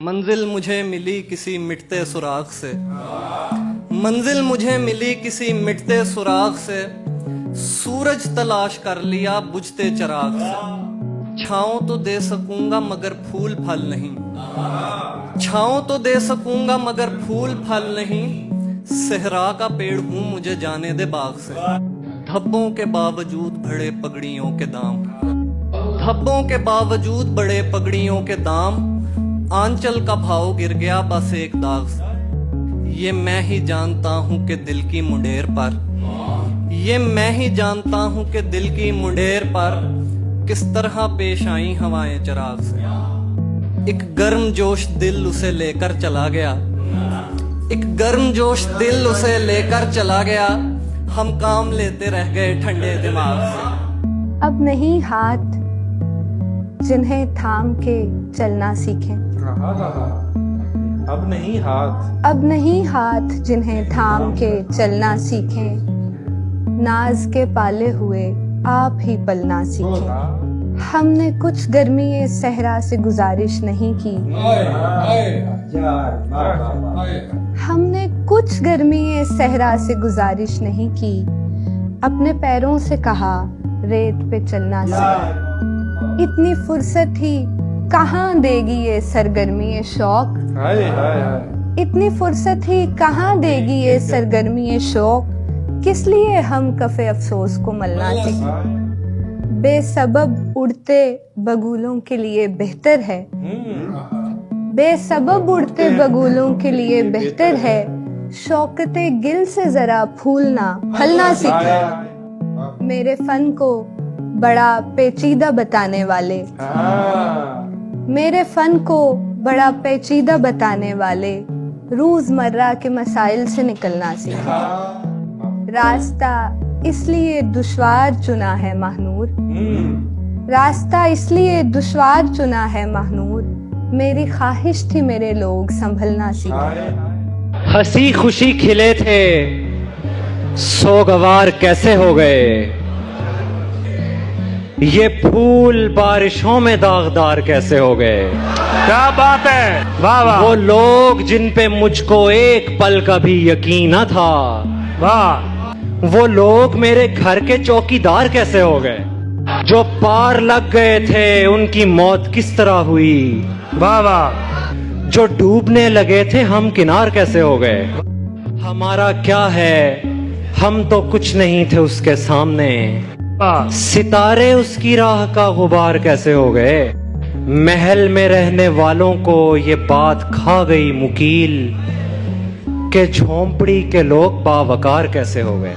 मंजिल मुझे मिली किसी मिटते सुराग से, मंजिल मुझे मिली किसी मिटते सुराग से, सूरज तलाश कर लिया बुझते चिराग से। छाँव तो दे सकूंगा मगर फूल फल नहीं, छाँव तो दे सकूंगा मगर फूल फल नहीं, सहरा का पेड़ हूं मुझे जाने दे बाग से। धब्बों के बावजूद बड़े पगड़ियों के दाम, धब्बों के बावजूद बड़े पगड़ियों के दाम, आंचल का भाव गिर गया बस एक दाग से। ये मैं ही जानता हूं कि दिल की मुंडेर पर, ये मैं ही जानता हूं कि दिल की मुंडेर पर किस तरह पेश आई हवाएं चिराग से। एक गर्म जोश दिल उसे लेकर चला गया, एक गर्म जोश दिल उसे लेकर चला गया, हम काम लेते रह गए ठंडे दिमाग से। अब नहीं हाथ जिन्हें थाम के चलना सीखें, अब नहीं हाथ, अब नहीं हाथ जिन्हें थाम के चलना सीखें, नाज के पाले हुए आप ही पलना सीखें। हमने कुछ गर्मी सहरा से गुजारिश नहीं की, हमने कुछ गर्मी सहरा से गुजारिश नहीं की, अपने पैरों से कहा रेत पे चलना सीखें। इतनी फुर्सत ही कहाँ देगी ये सरगर्मी शौक, इतनी फुर्सत ही कहाँ देगी ये सरगर्मी शौक, किस लिए हम कफे अफसोस को मलना सीखें। बेसबब उड़ते बगुलों के लिए बेहतर है, बेसबब उड़ते बगुलों के लिए बेहतर है, शौकते गिल से जरा फूलना फलना सीखें। मेरे फन को बड़ा पेचीदा बताने वाले, मेरे फन को बड़ा पेचीदा बताने वाले, रोजमर्रा के मसाइल से निकलना सीखें। रास्ता इसलिए दुश्वार चुना है महानूर, रास्ता इसलिए दुश्वार चुना है महानूर, मेरी ख्वाहिश थी मेरे लोग संभलना सीखें। हंसी खुशी खिले थे सोगवार कैसे हो गए, ये फूल बारिशों में दागदार कैसे हो गए। क्या बात है, वाह वाह। वो लोग जिन पे मुझको एक पल का भी यकीन न था, वाह। वो लोग मेरे घर के चौकीदार कैसे हो गए। जो पार लग गए थे उनकी मौत किस तरह हुई, वाह वाह। जो डूबने लगे थे हम किनार कैसे हो गए। हमारा क्या है, हम तो कुछ नहीं थे उसके सामने, सितारे उसकी राह का गुबार कैसे हो गए। महल में रहने वालों को ये बात खा गई मुकील, के झोंपड़ी के लोग बावकार कैसे हो गए।